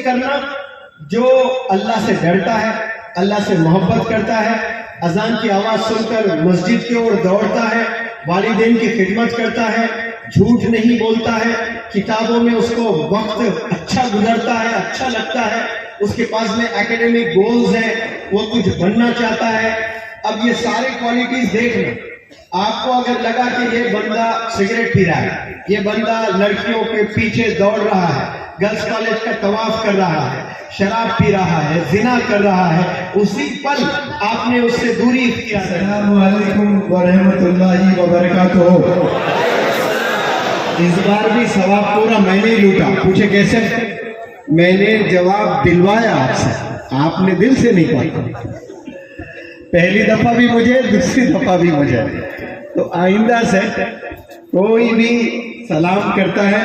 کرنا جو اللہ سے ڈرتا ہے، اللہ سے محبت کرتا ہے، اذان کی آواز سن کر مسجد کی اور دوڑتا ہے، والدین کی خدمت کرتا ہے، جھوٹ نہیں بولتا ہے، کتابوں میں اس کو وقت اچھا گزرتا ہے، اچھا لگتا ہے، اس کے پاس میں ایکیڈیمک گولز ہیں، وہ کچھ بننا چاہتا ہے۔ اب یہ سارے کوالٹیز دیکھنا، آپ کو اگر لگا کہ یہ بندہ سگریٹ پی رہا ہے، یہ بندہ لڑکیوں کے پیچھے دوڑ رہا ہے، گرلز کالج کا طواف کر رہا ہے، شراب پی رہا ہے، زنا کر رہا ہے، اسی پل آپ نے اس سے دوری اختیار کرنی۔ السلام علیکم ورحمۃ اللہ وبرکاتہ۔ اس بار بھی ثواب پورا میں نے ہی لوٹا۔ پوچھے کیسے؟ میں نے جواب دلوایا آپ سے، آپ نے دل سے نہیں پڑھا۔ پہلی دفعہ بھی مجھے، دوسری دفعہ بھی مجھے۔ تو آئندہ سے کوئی بھی سلام کرتا ہے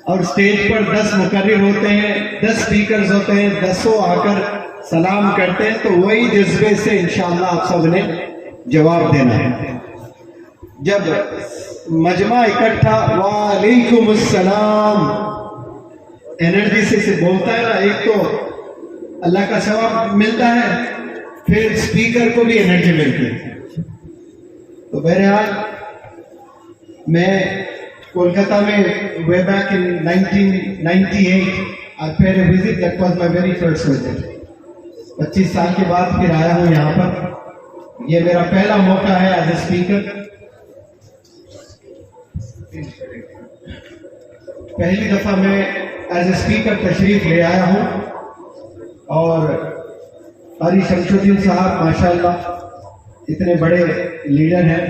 اور اسٹیج پر 10 مقرر ہوتے ہیں، 10 اسپیکرز ہوتے ہیں، 10 آ کر سلام کرتے ہیں، تو وہی جذبے سے انشاءاللہ آپ سب نے جواب دینا ہے۔ جب مجمع اکٹھا وعلیکم السلام انرجی سے بولتا ہے نا، ایک تو اللہ کا ثواب ملتا ہے، پھر اسپیکر کو بھی انرجی ملتی ہے۔ تو بہرحال میں کولکتہ میں way back in 1998 I paid a visit. That was my very first visit. 25 سال کے بعد پھر آیا ہوں یہاں پر۔ یہ میرا پہلا موقع ہے ایز اے اسپیکر۔ پہلی دفعہ میں ایز اے اسپیکر تشریف لے آیا ہوں، اور قاری شمس الدین صاحب ماشاءاللہ اتنے بڑے لیڈر ہیں،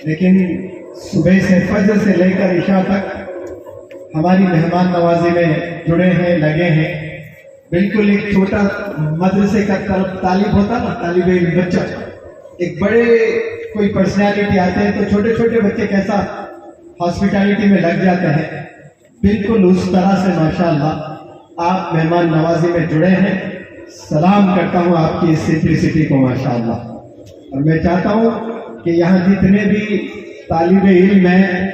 لیکن صبح سے فجر سے لے کر عشاء تک ہماری مہمان نوازی میں جڑے ہیں، لگے ہیں۔ بالکل ایک چھوٹا مدرسے کا طالب ہوتا نا، طالب علم بچہ، ایک بڑے کوئی پرسنالٹی آتے ہیں تو چھوٹے چھوٹے بچے کیسا ہاسپٹیلٹی میں لگ جاتے ہیں، بالکل اس طرح سے ماشاءاللہ آپ مہمان نوازی میں جڑے ہیں۔ سلام کرتا ہوں آپ کی اس سمپلسٹی کو ماشاءاللہ، اور میں چاہتا ہوں کہ یہاں جتنے بھی طالب علم ہیں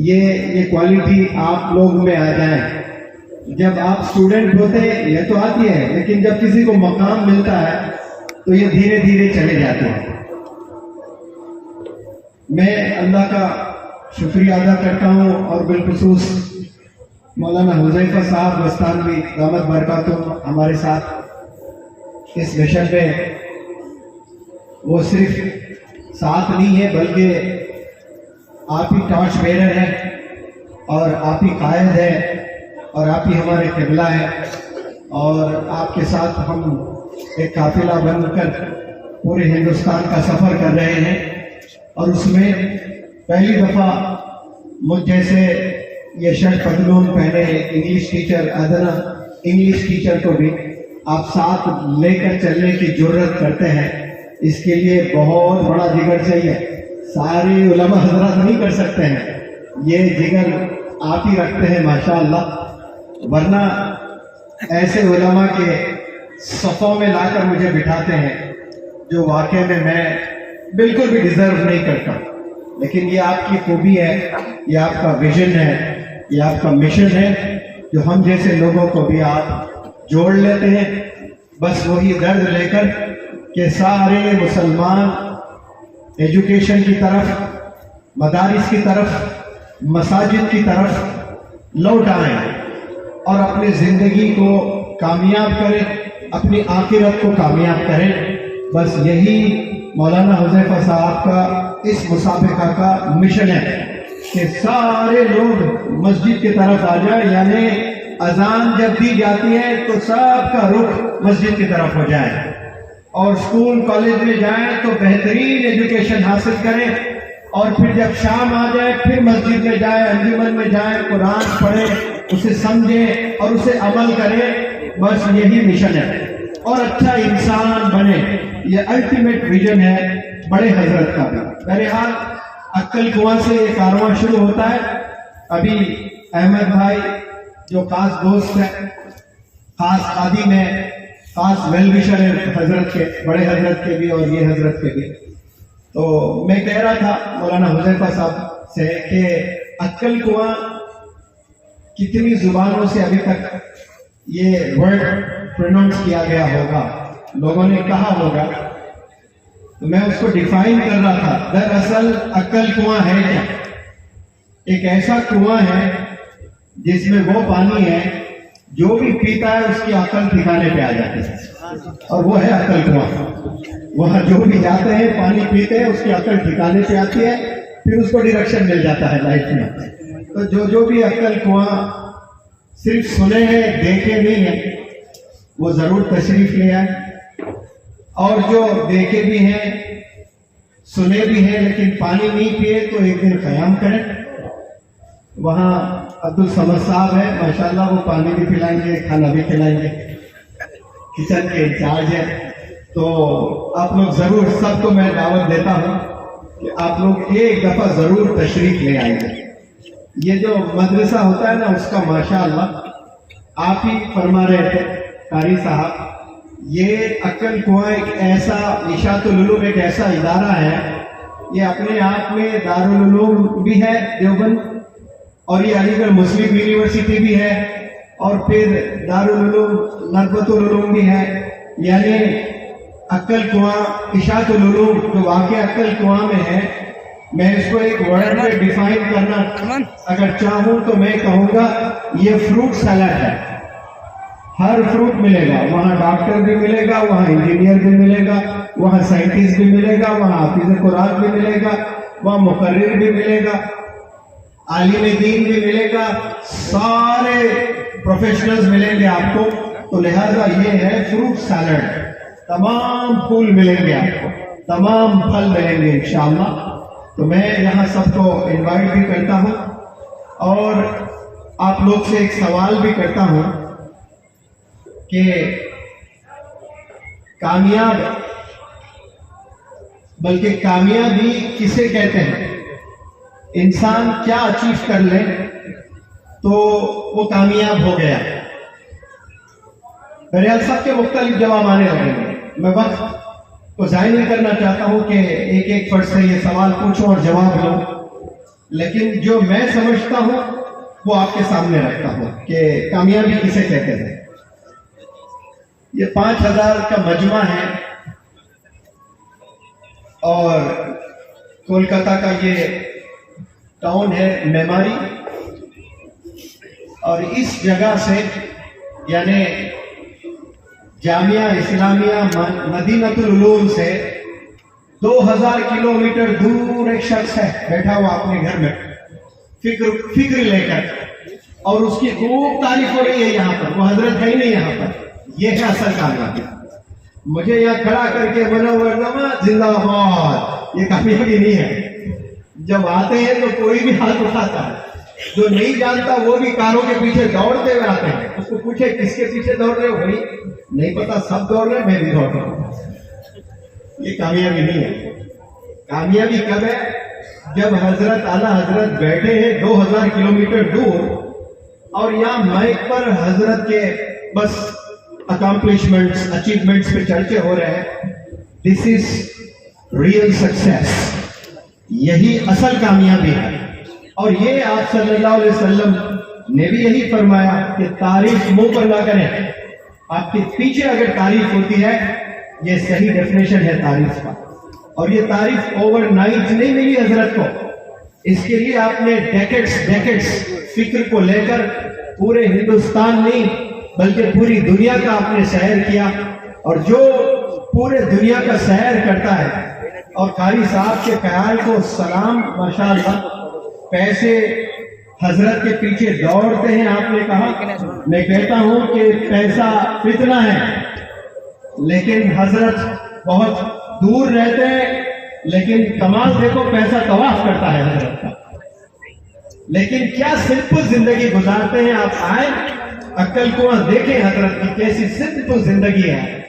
یہ کوالٹی آپ لوگ میں آ جائیں۔ جب آپ اسٹوڈنٹ ہوتے ہیں یہ تو آتی ہے، لیکن جب کسی کو مقام ملتا ہے تو یہ دھیرے دھیرے چلے جاتے ہیں۔ میں اللہ کا شکریہ ادا کرتا ہوں، اور بالخصوص مولانا حذیفہ صاحب بستانوی دامت برکاتہم ہمارے ساتھ اس مشن پہ، وہ صرف ساتھ نہیں ہے بلکہ آپ ہی ٹارچ بیرر ہیں، اور آپ ہی قائد ہیں، اور آپ ہی ہمارے قبلہ ہیں، اور آپ کے ساتھ ہم ایک قافلہ بن کر پورے ہندوستان کا سفر کر رہے ہیں۔ اور اس میں پہلی دفعہ مجھ جیسے یہ شرٹ پتلون پہنے انگلش ٹیچر، ادنا انگلش ٹیچر کو بھی آپ ساتھ لے کر چلنے کی جرت کرتے ہیں، اس کے لیے بہت بڑا جگر چاہیے۔ سارے علماء حضرات نہیں کر سکتے ہیں، یہ جگر آپ ہی رکھتے ہیں ماشاءاللہ، ورنہ ایسے علماء کے صفوں میں لا کر مجھے بٹھاتے ہیں جو واقعے میں بالکل بھی ڈیزرو نہیں کرتا، لیکن یہ آپ کی خوبی ہے، یہ آپ کا ویژن ہے، یہ آپ کا مشن ہے، جو ہم جیسے لوگوں کو بھی آپ جوڑ لیتے ہیں، بس وہی درد لے کر کہ سارے مسلمان ایجوکیشن کی طرف، مدارس کی طرف، مساجد کی طرف لوٹ آئیں اور اپنی زندگی کو کامیاب کریں، اپنی آخرت کو کامیاب کریں۔ بس یہی مولانا حذیفہ صاحب کا اس مسابقہ کا مشن ہے کہ سارے لوگ مسجد کی طرف آ جائیں، یعنی اذان جب دی جاتی ہے تو سب کا رخ مسجد کی طرف ہو جائے، اور اسکول کالج میں جائیں تو بہترین ایجوکیشن حاصل کریں، اور پھر جب شام آ جائے پھر مسجد میں جائیں، انجمن میں جائیں، قرآن پڑھیں، اسے سمجھیں اور اسے عمل کریں۔ بس یہی مشن ہے، اور اچھا انسان بنے، یہ الٹیمیٹ ویژن ہے بڑے حضرت کا بھی۔ بہرحال عقل کنواں سے یہ کارواں شروع ہوتا ہے۔ ابھی احمد بھائی جو خاص دوست ہیں، خاص خادم ہیں، خاص ویل وشر ہے حضرت کے، بڑے حضرت کے بھی اور یہ حضرت کے بھی، تو میں کہہ رہا تھا مولانا حذیفہ صاحب سے کہ عقل کنواں کتنی زبانوں سے ابھی تک یہ ورڈ پروناؤنس کیا گیا ہوگا، لوگوں نے کہا ہوگا، تو میں اس کو ڈیفائن کر رہا تھا۔ دراصل عقل کنواں ہے کیا؟ ایک ایسا کنواں ہے جس میں وہ پانی ہے جو بھی پیتا ہے اس کی عقل ٹھکانے پہ آ جاتی ہے، اور وہ ہے عقل کنواں۔ وہاں جو بھی جاتے ہیں پانی پیتے ہیں اس کی عقل ٹھکانے پہ آتی ہے، پھر اس کو ڈائریکشن مل جاتا ہے لائف میں۔ تو جو بھی عقل کنواں صرف سنے ہیں دیکھے نہیں ہیں وہ ضرور تشریف لے آئے، اور جو دیکھے بھی ہیں سنے بھی ہیں لیکن پانی نہیں پیے تو ایک دن قیام کریں۔ وہاں عبدالصمد صاحب ہے، ماشاءاللہ، وہ پانی بھی پلائیں گے، کھانا بھی کھلائیں گے، کچن کے انچارج ہے۔ تو آپ لوگ ضرور، سب کو میں دعوت دیتا ہوں کہ آپ لوگ ایک دفعہ ضرور تشریف لے آئیں گے۔ یہ جو مدرسہ ہوتا ہے نا اس کا ماشاءاللہ آپ ہی فرما رہے تھے قاری صاحب، یہ عقل کنواں ایک ایسا، اشاعت العلوم ایک ایسا ادارہ ہے، یہ اپنے آپ میں دارالعلوم بھی ہے دیوبند، اور یہ علی گڑھ مسلم یونیورسٹی بھی ہے، اور پھر دارالعلوم نربت العلوم بھی ہے۔ یعنی عقل کنواں اشاعت العلوم جو واقع عقل کنواں میں ہے، میں اس کو ایک ورڈ میں ڈیفائن کرنا اگر چاہوں تو میں کہوں گا یہ فروٹ سیلڈ ہے۔ ہر فروٹ ملے گا، وہاں ڈاکٹر بھی ملے گا، وہاں انجینئر بھی ملے گا، وہاں سائنٹسٹ بھی ملے گا، وہاں حافظ قرآن بھی ملے گا، وہاں مقرر بھی ملے گا، عالم دین بھی ملے گا، سارے پروفیشنلز ملیں گے آپ کو۔ تو لہذا یہ ہے فروٹ سیلڈ، تمام پھول ملیں گے آپ کو، تمام پھل ملیں گے انشاءاللہ۔ تو میں یہاں سب کو انوائٹ بھی کرتا ہوں، اور آپ لوگ سے ایک سوال بھی کرتا ہوں کہ کامیاب، بلکہ کامیابی کسے کہتے ہیں؟ انسان کیا اچیو کر لے تو وہ کامیاب ہو گیا؟ بہرحال سب کے مختلف جواب آنے لگیں گے، میں وقت کو ضائع نہیں کرنا چاہتا ہوں کہ ایک ایک فرد سے یہ سوال پوچھوں اور جواب لوں، لیکن جو میں سمجھتا ہوں وہ آپ کے سامنے رکھتا ہوں کہ کامیابی کسے کہتے ہیں۔ یہ 5000 کا مجمع ہے، اور کولکاتہ کا یہ ٹاؤن ہے میماری، اور اس جگہ سے یعنی جامعہ اسلامیہ مدینۃ العلوم سے 2000 کلومیٹر دور ایک شخص ہے بیٹھا ہوا اپنے گھر میں فکر لے کر، اور اس کی خوب تعریف ہو رہی ہے یہاں پر، وہ حضرت ہے ہی نہیں یہاں پر۔ یہ ہے اصل کامیابی۔ مجھے یہاں کھڑا کر کے منورنامہ زندہ باد، یہ کامیابی نہیں ہے۔ جب آتے ہیں تو کوئی بھی ہاتھ اٹھاتا ہے، جو نہیں جانتا وہ بھی کاروں کے پیچھے دوڑتے ہوئے آتے ہیں، اس کو پوچھے کس کے پیچھے دوڑ رہے ہو؟ بھائی نہیں پتا، سب دوڑ رہے، میں بھی دوڑ رہا ہوں۔ یہ کامیابی نہیں ہے۔ کامیابی کب ہے؟ جب حضرت اعلیٰ حضرت بیٹھے ہیں 2000 کلومیٹر دور، اور یہاں مائک پر حضرت کے بس اکامپلشمنٹس، اچیومنٹس پہ چرچے ہو رہے ہیں۔ دس از ریئل سکسیس، یہی اصل کامیابی ہے۔ اور یہ آپ صلی اللہ علیہ وسلم نے بھی یہی فرمایا کہ تعریف منہ پر نہ کریں، آپ کے پیچھے اگر تعریف ہوتی ہے، یہ صحیح ڈیفینیشن ہے تعریف کا۔ اور یہ تعریف اوور نائٹ نہیں ملی حضرت کو، اس کے لیے آپ نے ڈیکیڈز فکر کو لے کر پورے ہندوستان نہیں بلکہ پوری دنیا کا آپ نے سیر کیا، اور جو پورے دنیا کا سیر کرتا ہے اور قاری صاحب کے خیال کو سلام، ماشاءاللہ، پیسے حضرت کے پیچھے دوڑتے ہیں۔ آپ نے کہا، میں کہتا ہوں کہ پیسہ فتنہ ہے، لیکن حضرت بہت دور رہتے ہیں، لیکن کمال دیکھو، پیسہ طواف کرتا ہے حضرت کا، لیکن کیا سمپل زندگی گزارتے ہیں۔ آپ آئیں، عقل کنواں دیکھیں حضرت کی کیسی سمپل زندگی ہے،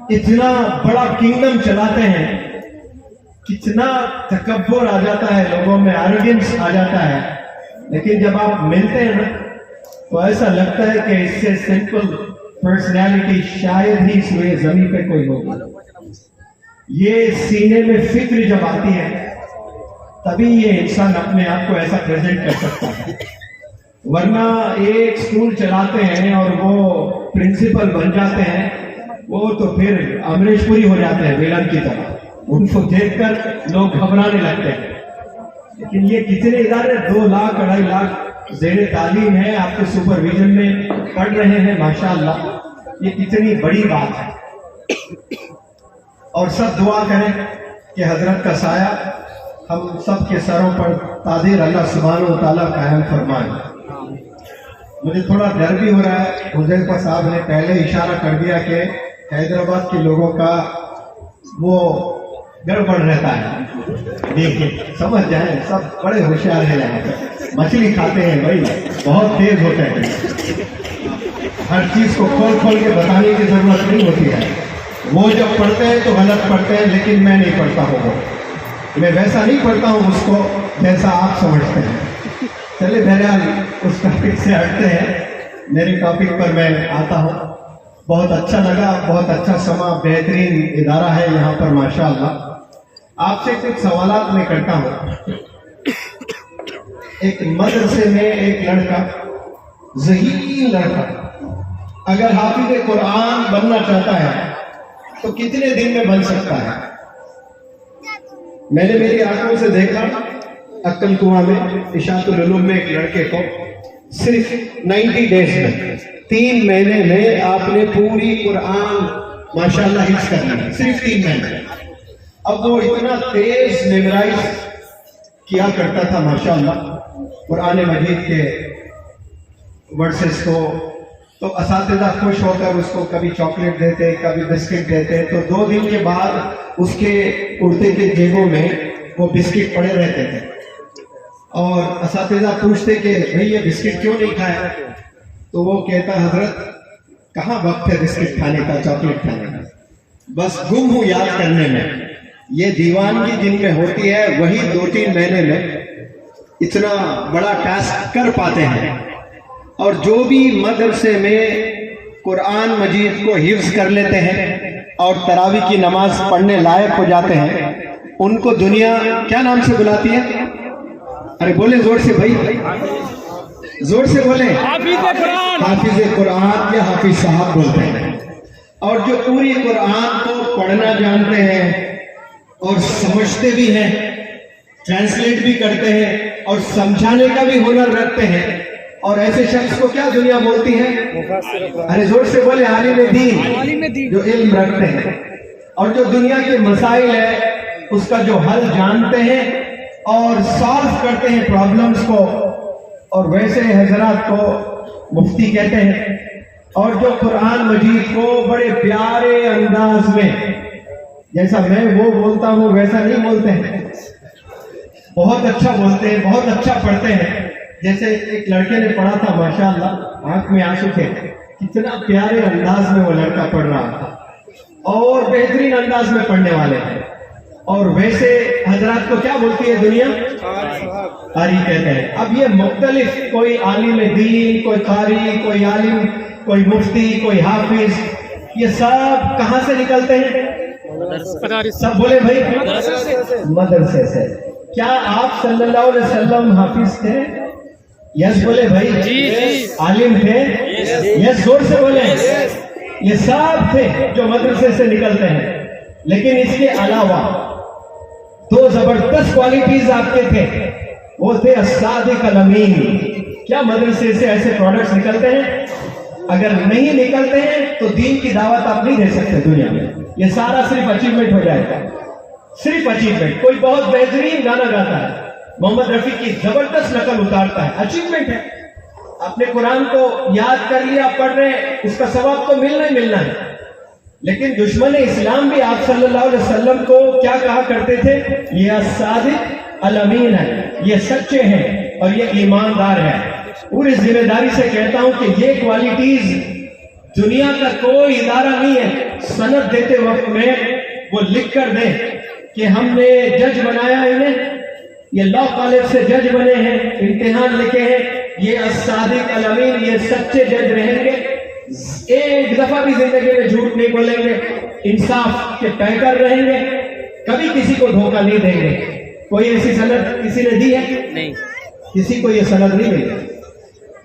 اتنا بڑا کنگڈم چلاتے ہیں، کتنا تکبر آ جاتا ہے لوگوں میں، ایروگنس آ جاتا ہے، لیکن جب آپ ملتے ہیں نا تو ایسا لگتا ہے کہ اس سے سمپل پرسنالٹی شاید ہی سوئے زمین پہ کوئی ہوگی۔ یہ سینے میں فکر جب آتی ہے تبھی یہ انسان اپنے آپ کو ایسا پریزنٹ کر سکتا ہے۔ ورنہ ایک اسکول چلاتے ہیں اور وہ پرنسپل بن جاتے ہیں، وہ تو پھر امریش پوری ہو جاتے ہیں ویلن کی طرح، ان کو دیکھ کر لوگ گھبرانے لگتے ہیں۔ لیکن یہ کتنے ادارے 2 لاکھ 2.5 لاکھ زیر تعلیم ہے، آپ کے سپرویژن میں پڑھ رہے ہیں، ماشاءاللہ یہ کتنی بڑی بات ہے۔ اور سب دعا کریں کہ حضرت کا سایہ ہم سب کے سروں پر تادیر اللہ سبحانہ و تعالیٰ قائم فرمائے۔ مجھے تھوڑا ڈر بھی ہو رہا ہے، حذیفہ صاحب نے پہلے اشارہ کر دیا کہ حیدرآباد کے لوگوں کا وہ گڑبڑ رہتا ہے، دیکھیں سمجھ جائیں، سب بڑے ہوشیار ہیں یہاں پہ، مچھلی کھاتے ہیں بھائی، بہت تیز ہوتے ہیں، ہر چیز کو کھول کھول کے بتانے کی ضرورت نہیں ہوتی ہے۔ وہ جب پڑھتے ہیں تو غلط پڑھتے ہیں، لیکن میں نہیں پڑھتا ہوں، میں ویسا نہیں پڑھتا ہوں اس کو جیسا آپ سمجھتے ہیں۔ چلے بہرحال اس ٹاپک سے ہٹتے ہیں، میرے ٹاپک پر میں آتا ہوں۔ بہت اچھا لگا، بہت اچھا سما، بہترین ادارہ ہے یہاں پر ماشاءاللہ۔ آپ سے کچھ سوالات میں کرتا ہوں۔ ایک مدرسے میں ایک لڑکا، ذہین لڑکا، اگر حافظ قرآن بننا چاہتا ہے تو کتنے دن میں بن سکتا ہے؟ میں نے میری آنکھوں سے دیکھا عقل کنواں میں اشاعت العلوم میں ایک لڑکے کو صرف 90 ڈیز میں 3 مہینے میں آپ نے پوری قرآن ماشاءاللہ حفظ کر لی، صرف 3 مہینے۔ اب وہ اتنا تیز میمورائز کیا کرتا تھا ماشاءاللہ قرآن مجید کے ورسز کو، تو اساتذہ خوش ہو کر اس کو کبھی چاکلیٹ دیتے، کبھی بسکٹ دیتے، تو 2 دن کے بعد اس کے کرتے کے جیبوں میں وہ بسکٹ پڑے رہتے تھے، اور اساتذہ پوچھتے کہ بھئی یہ بسکٹ کیوں نہیں کھایا؟ تو وہ کہتا حضرت کہاں وقت ہے بسکٹ کھانے کا، چاکلیٹ کھانے کا، بس گم ہوں یاد کرنے میں۔ یہ دیوانگی جن میں ہوتی ہے وہی 2-3 مہینے میں اتنا بڑا ٹاسک کر پاتے ہیں، اور جو بھی مدرسے میں قرآن مجید کو حفظ کر لیتے ہیں اور تراویح کی نماز پڑھنے لائق ہو جاتے ہیں، ان کو دنیا کیا نام سے بلاتی ہے؟ ارے بولے زور سے بھائی، زور سے بولیں، حافظ قرآن یا حافظ صاحب بولتے ہیں۔ اور جو پوری قرآن کو پڑھنا جانتے ہیں اور سمجھتے بھی ہیں، ٹرانسلیٹ بھی کرتے ہیں اور سمجھانے کا بھی ہنر رکھتے ہیں، اور ایسے شخص کو کیا دنیا بولتی ہے؟ ارے زور سے بولے عالم دین، جو علم رکھتے ہیں اور جو دنیا کے مسائل ہے اس کا جو حل جانتے ہیں اور سالو کرتے ہیں پرابلمز کو، اور ویسے حضرات کو مفتی کہتے ہیں، اور جو قرآن مجید کو بڑے پیارے انداز میں، جیسا میں وہ بولتا ہوں ویسا نہیں بولتے ہیں، بہت اچھا بولتے ہیں، بہت اچھا پڑھتے ہیں۔ جیسے ایک لڑکے نے پڑھا تھا ماشاءاللہ، آنکھ میں آنسو تھے، کتنا پیارے انداز میں وہ لڑکا پڑھ رہا تھا، اور بہترین انداز میں پڑھنے والے ہیں۔ اور ویسے حضرات کو کیا بولتی ہے دنیا؟ قاری کہتے ہیں۔ اب یہ مختلف، کوئی عالم دین، کوئی قاری، کوئی عالم، کوئی مفتی، کوئی حافظ، یہ سب کہاں سے نکلتے ہیں؟ سب بولے بھائی، مدرسے سے۔ کیا آپ صلی اللہ علیہ وسلم حافظ تھے؟ یس بولے بھائی، عالم تھے؟ یس زور سے بولے۔ یہ سب تھے جو مدرسے سے نکلتے ہیں، لیکن اس کے علاوہ 2 زبردست کوالٹیز آپ کے تھے، وہ تھے الصادق الامین۔ کیا مدرسے سے ایسے پروڈکٹس نکلتے ہیں؟ اگر نہیں نکلتے ہیں تو دین کی دعوت آپ نہیں دے سکتے دنیا میں، یہ سارا صرف اچیومنٹ ہو جائے گا، صرف اچیومنٹ۔ کوئی بہت بہترین گانا گاتا ہے، محمد رفیع کی زبردست نقل اتارتا ہے، اچیومنٹ ہے۔ آپ نے قرآن کو یاد کر لیا، پڑھ رہے ہیں، اس کا ثواب تو ملنا ہی ملنا ہے۔ لیکن دشمن اسلام بھی آپ صلی اللہ علیہ وسلم کو کیا کہا کرتے تھے؟ یہ صادق الامین ہے، یہ سچے ہیں اور یہ ایماندار ہے۔ پوری ذمہ داری سے کہتا ہوں کہ یہ کوالٹیز دنیا کا کوئی ادارہ نہیں ہے سند دیتے وقت میں وہ لکھ کر دیں کہ ہم نے جج بنایا انہیں، یہ لا کالج سے جج بنے ہیں، امتحان لکھے ہیں، یہ الصادق الامین، یہ سچے جج رہیں گے، ایک دفعہ بھی زندگی میں جھوٹ نہیں بولیں گے، انصاف کے پیکر رہیں گے، کبھی کسی کو دھوکہ نہیں دیں گے۔ کوئی ایسی سند کسی نے دی ہے؟ نہیں، کسی کو یہ سند نہیں ملی۔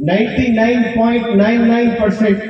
99.99%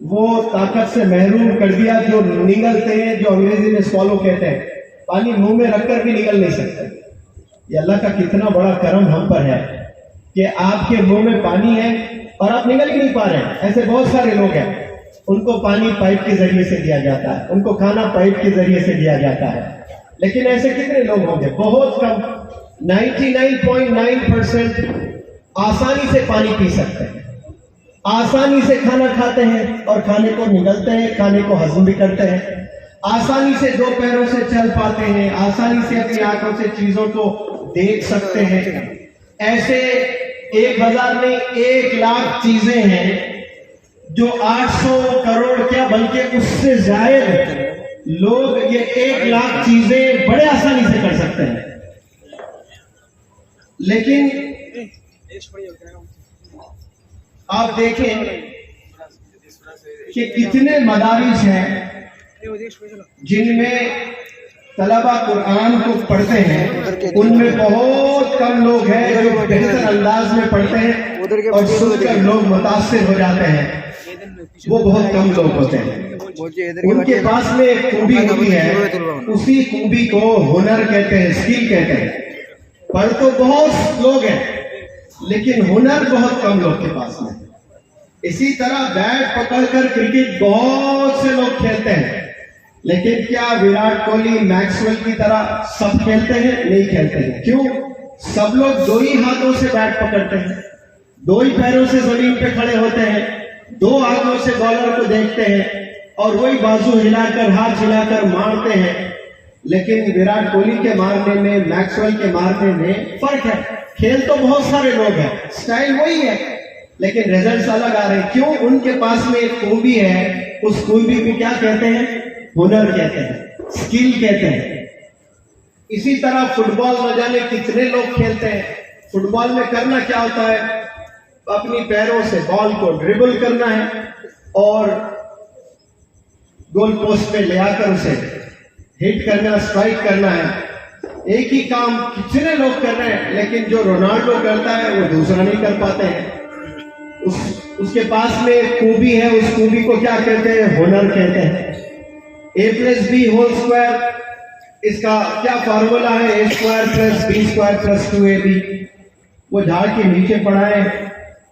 وہ طاقت سے محروم کر دیا جو نگلتے ہیں, جو انگریزی میں سوالو کہتے ہیں, پانی منہ میں رکھ کر بھی نگل نہیں سکتے. یہ اللہ کا کتنا بڑا کرم ہم پر ہے کہ آپ کے منہ میں پانی ہے اور آپ نگل بھی نہیں پا رہے ہیں. ایسے بہت سارے لوگ ہیں, ان کو پانی پائپ کے ذریعے سے دیا جاتا ہے, ان کو کھانا پائپ کے ذریعے سے دیا جاتا ہے, لیکن ایسے کتنے لوگ ہوں گے؟ بہت کم. 99.9% آسانی سے پانی پی سکتے ہیں, آسانی سے کھانا کھاتے ہیں اور کھانے کو نگلتے ہیں, کھانے کو ہضم بھی کرتے ہیں, آسانی سے دو پیروں سے چل پاتے ہیں, آسانی سے اپنی آنکھوں سے چیزوں کو دیکھ سکتے ہیں. ایسے 1000 نہیں 1,00,000 چیزیں ہیں جو 800 کروڑ کیا بلکہ اس سے زائد لوگ یہ 1,00,000 چیزیں بڑے آسانی سے کر سکتے ہیں. لیکن آپ دیکھیں کہ کتنے مدارس ہیں جن میں طلبہ قرآن کو پڑھتے ہیں, ان میں بہت کم لوگ ہیں جو بہتر انداز میں پڑھتے ہیں اور سن کر لوگ متاثر ہو جاتے ہیں. وہ بہت کم لوگ ہوتے ہیں. ان کے پاس میں ایک خوبی ہوتی ہے, اسی خوبی کو ہنر کہتے ہیں, اسکل کہتے ہیں. پڑھ تو بہت لوگ ہیں لیکن ہنر بہت کم لوگ کے پاس میں. اسی طرح بیٹ پکڑ کر کرکٹ بہت سے لوگ کھیلتے ہیں, لیکن کیا وراٹ کوہلی میکسویل کی طرح سب کھیلتے ہیں؟ نہیں کھیلتے ہیں. کیوں؟ سب لوگ دو ہی ہاتھوں سے بیٹ پکڑتے ہیں, دو ہی پیروں سے زمین پہ کھڑے ہوتے ہیں, دو ہاتھوں سے بالر کو دیکھتے ہیں اور وہی بازو ہلا کر ہاتھ ہلا کر مارتے ہیں. لیکن وراٹ کوہلی کے مارنے میں, میکسویل کے مارنے میں فرق ہے. کھیل تو بہت سارے لوگ ہیں, سٹائل وہی ہے, لیکن ریزلٹس الگ آ رہے ہیں. کیوں؟ ان کے پاس میں ایک خوبی ہے, اس خوبی کو کیا کہتے ہیں؟ ہنر کہتے ہیں, اسکل کہتے ہیں. اسی طرح فٹ بال نہ جانے کتنے لوگ کھیلتے ہیں. فٹ بال میں کرنا کیا ہوتا ہے؟ اپنی پیروں سے بال کو ڈربل کرنا ہے اور گول پوسٹ پہ لے آ کر اسے ہٹ کرنا, اسٹرائک کرنا ہے. ایک ہی کام کتنے لوگ کر رہے ہیں, لیکن جو رونالڈو کرتا ہے وہ دوسرا نہیں کر پاتے ہیں. اس کے پاس میں ایک خوبی ہے, اس خوبی کو کیا کہتے ہیں؟ ہنر کہتے ہیں. A+B², اس کا کیا فارمولا ہے؟ A² + B² + 2AB. وہ جھاڑ کے نیچے پڑھا ہے,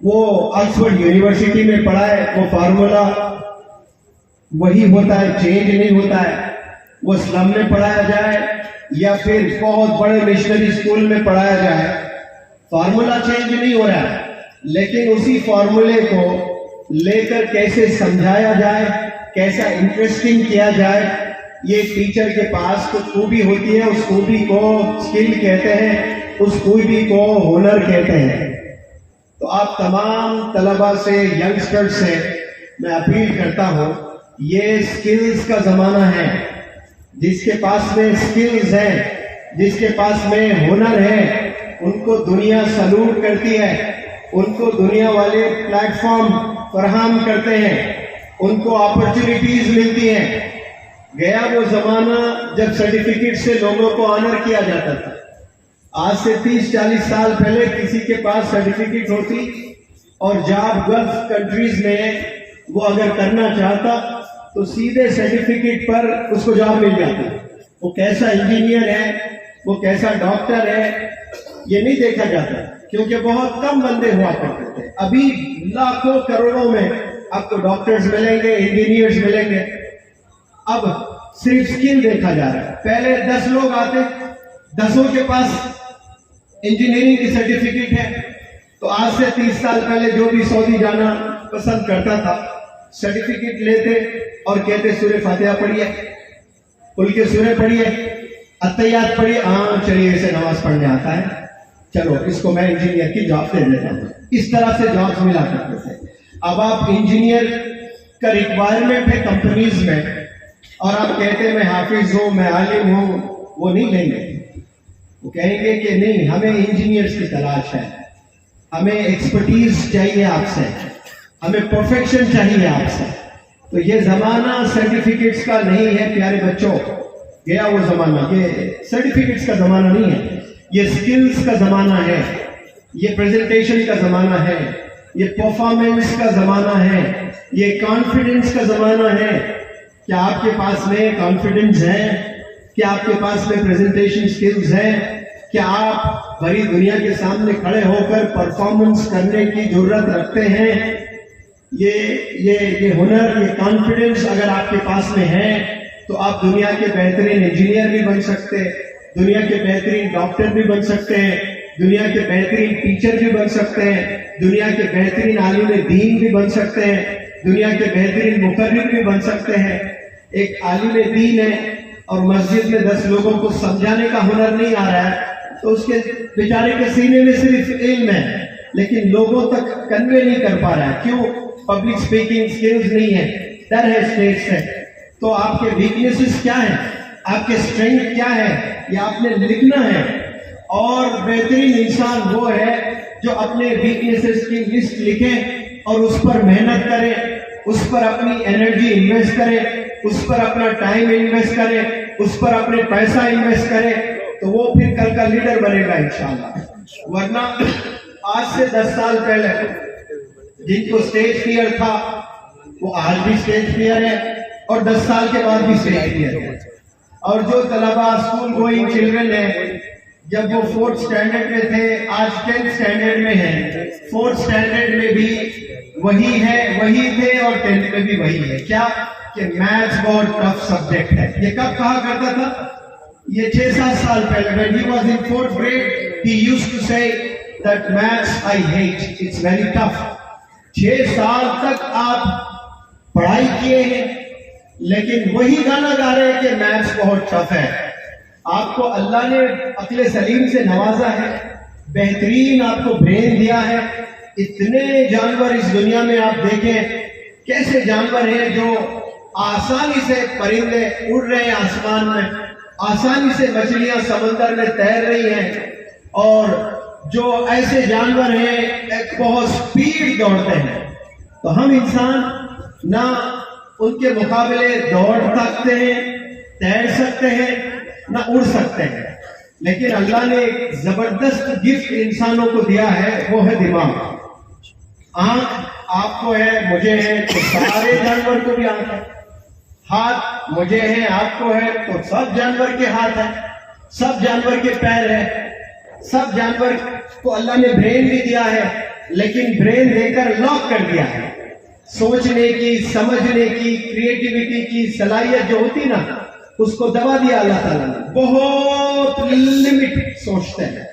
وہ آکسفورڈ یونیورسٹی میں پڑھا ہے, وہ فارمولا وہی ہوتا ہے, چینج نہیں ہوتا ہے. وہ اسلم میں پڑھایا جائے یا پھر بہت بڑے مشنری اسکول میں پڑھایا جائے, فارمولا چینج نہیں ہو رہا ہے. لیکن اسی فارمولے کو لے کر کیسے سمجھایا جائے, کیسا انٹرسٹنگ کیا جائے, یہ ٹیچر کے پاس کچھ خوبی ہوتی ہے. اس خوبی کو اسکل کہتے ہیں, اس خوبی کو ہنر کہتے ہیں. تو آپ تمام طلبہ سے, ینگسٹر سے میں اپیل کرتا ہوں, یہ اسکلز کا زمانہ ہے. جس کے پاس میں اسکلز ہیں, جس کے پاس میں ہنر ہے, ان کو دنیا سلوٹ کرتی ہے, ان کو دنیا والے پلیٹ فارم فراہم کرتے ہیں, ان کو اپرچونٹیز ملتی ہیں. گیا وہ زمانہ جب سرٹیفکیٹ سے لوگوں کو آنر کیا جاتا تھا. آج سے 30-40 سال پہلے کسی کے پاس سرٹیفکیٹ ہوتی اور جاب گلف کنٹریز میں وہ اگر کرنا چاہتا تو سیدھے سرٹیفکیٹ پر اس کو جاب مل جاتی. وہ کیسا انجینئر ہے, وہ کیسا ڈاکٹر ہے, یہ نہیں دیکھا جاتا, کیونکہ بہت کم بندے ہوا کرتے تھے. ابھی لاکھوں کروڑوں میں آپ کو ڈاکٹرز ملیں گے, انجینئرز ملیں گے. اب صرف اسکل دیکھا جا رہا ہے. پہلے 10 لوگ آتے, 10 کے پاس انجینئرنگ کی سرٹیفکیٹ ہے. تو آج سے 30 سال پہلے جو بھی سعودی جانا پسند کرتا تھا, سرٹیفکیٹ لیتے اور کہتے سورہ فاتحہ پڑھیے, کل کے سورہ پڑھیے, اتحیات پڑھیے, ہاں چلیے اسے نماز پڑھنے آتا ہے, چلو اس کو میں انجینئر کی جاب دے دیتا ہوں. اس طرح سے جابز ملا کرتے تھے. اب آپ انجینئر کا ریکوائرمنٹ ہے کمپنیز میں, اور آپ کہتے ہیں میں حافظ ہوں, میں عالم ہوں, وہ نہیں لیں گے. وہ کہیں گے کہ نہیں, ہمیں انجینئرز کی تلاش ہے, ہمیں ایکسپرٹیز چاہیے آپ سے, ہمیں پرفیکشن چاہیے آپ سے. تو یہ زمانہ سرٹیفکیٹس کا نہیں ہے پیارے بچوں. گیا وہ زمانہ, یہ سرٹیفکیٹس کا زمانہ نہیں ہے, یہ سکلز کا زمانہ ہے, یہ پریزنٹیشن کا زمانہ ہے, یہ پرفارمنس کا زمانہ ہے, یہ کانفیڈنس کا زمانہ ہے. کیا آپ کے پاس میں کانفیڈنس ہے؟ کیا آپ کے پاس میں پریزنٹیشن سکلز ہے؟ کیا آپ بڑی دنیا کے سامنے کھڑے ہو کر پرفارمنس کرنے کی ضرورت رکھتے ہیں؟ یہ ہنر، یہ کانفیڈنس اگر آپ کے پاس میں ہے تو آپ دنیا کے بہترین انجینئر بھی بن سکتے ہیں، دنیا کے بہترین ڈاکٹر بھی بن سکتے ہیں، دنیا کے بہترین ٹیچر بھی بن سکتے ہیں، دنیا کے بہترین عالم دین بھی بن سکتے ہیں، دنیا کے بہترین مقرر بھی بن سکتے ہیں. ایک عالم دین ہے اور مسجد میں 10 لوگوں کو سمجھانے کا ہنر نہیں آ رہا ہے تو اس کے بیچارے کے سینے میں صرف علم ہے لیکن لوگوں تک کنوے نہیں کر پا رہا ہے. کیوں؟ پبلک اسپیکنگ سکلز نہیں ہے، ڈر ہے اسٹیج سے. تو آپ کے ویکنیسز کیا ہیں، آپ کے اسٹرینتھ کیا ہے، یہ آپ نے لکھنا ہے. اور بہترین انسان وہ ہے جو اپنے ویکنیسز کی لسٹ لکھے اور اس پر محنت کرے، اس پر اپنی انرجی انویسٹ کرے، اس پر اپنا ٹائم انویسٹ کرے، اس پر اپنے پیسہ انویسٹ کرے تو وہ پھر کل کا لیڈر بنے گا انشاءاللہ. ورنہ آج سے 10 سال پہلے جن کو اسٹیج فیئر تھا وہ آج بھی اسٹیج فیئر ہے اور 10 سال کے بعد بھی اسٹیج فیئر ہے. اور جو طلبہ اسکول گوئنگ چلڈرن ہیں، جب وہ 4th اسٹینڈرڈ میں تھے آج 10th اسٹینڈرڈ میں ہیں. 4th اسٹینڈرڈ میں بھی وہی ہے، وہی تھے اور 10th میں بھی وہی ہے. کیا کہ میتھس بہت ٹف سبجیکٹ ہے. یہ کب کہا کرتا تھا؟ یہ 6-7 سال پہلے. when he was in 4th grade he used to say that maths I hate, it's very tough. 6 سال تک آپ پڑھائی کیے ہیں لیکن وہی گانا گا رہے ہیں کہ میتھس بہت ٹف ہے. آپ کو اللہ نے عقل سلیم سے نوازا ہے، بہترین آپ کو برین دیا ہے. اتنے جانور اس دنیا میں آپ دیکھیں، کیسے جانور ہیں جو آسانی سے پرندے اڑ رہے ہیں آسمان میں، آسانی سے مچھلیاں سمندر میں تیر رہی ہیں، اور جو ایسے جانور ہیں ایک بہت سپیڈ دوڑتے ہیں. تو ہم انسان نہ ان کے مقابلے دوڑ سکتے ہیں، تیر سکتے ہیں، نہ اڑ سکتے ہیں. لیکن اللہ نے ایک زبردست گفٹ انسانوں کو دیا ہے، وہ ہے دماغ. آنکھ آپ کو ہے، مجھے ہے، تو سارے جانور کو بھی آنکھ ہے. ہاتھ مجھے ہے، آپ کو ہے، تو سب جانور کے ہاتھ ہے، سب جانور کے پیر ہے. سب جانور کو اللہ نے برین بھی دیا ہے لیکن برین دے کر لاک کر دیا ہے. سوچنے کی، سمجھنے کی، کریٹیوٹی کی صلاحیت جو ہوتی نا اس کو دبا دیا اللہ تعالیٰ نے. بہت لمٹ سوچتے ہیں.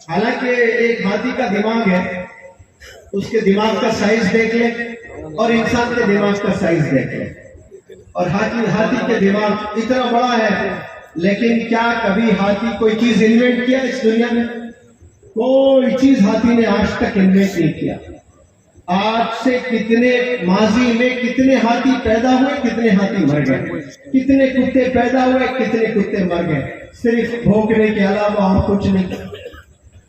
حالانکہ ایک ہاتھی کا دماغ ہے، اس کے دماغ کا سائز دیکھ لیں اور انسان کے دماغ کا سائز دیکھ لیں، اور ہاتھی کے دماغ اتنا بڑا ہے. لیکن کیا کبھی ہاتھی کوئی چیز انوینٹ کیا اس دنیا میں؟ کوئی چیز ہاتھی نے آج تک انوینٹ نہیں کیا. آج سے کتنے ماضی میں کتنے ہاتھی پیدا ہوئے، کتنے ہاتھی مر گئے، کتنے کتے پیدا ہوئے، کتنے کتے مر گئے، صرف بھونکنے کے علاوہ اور کچھ نہیں.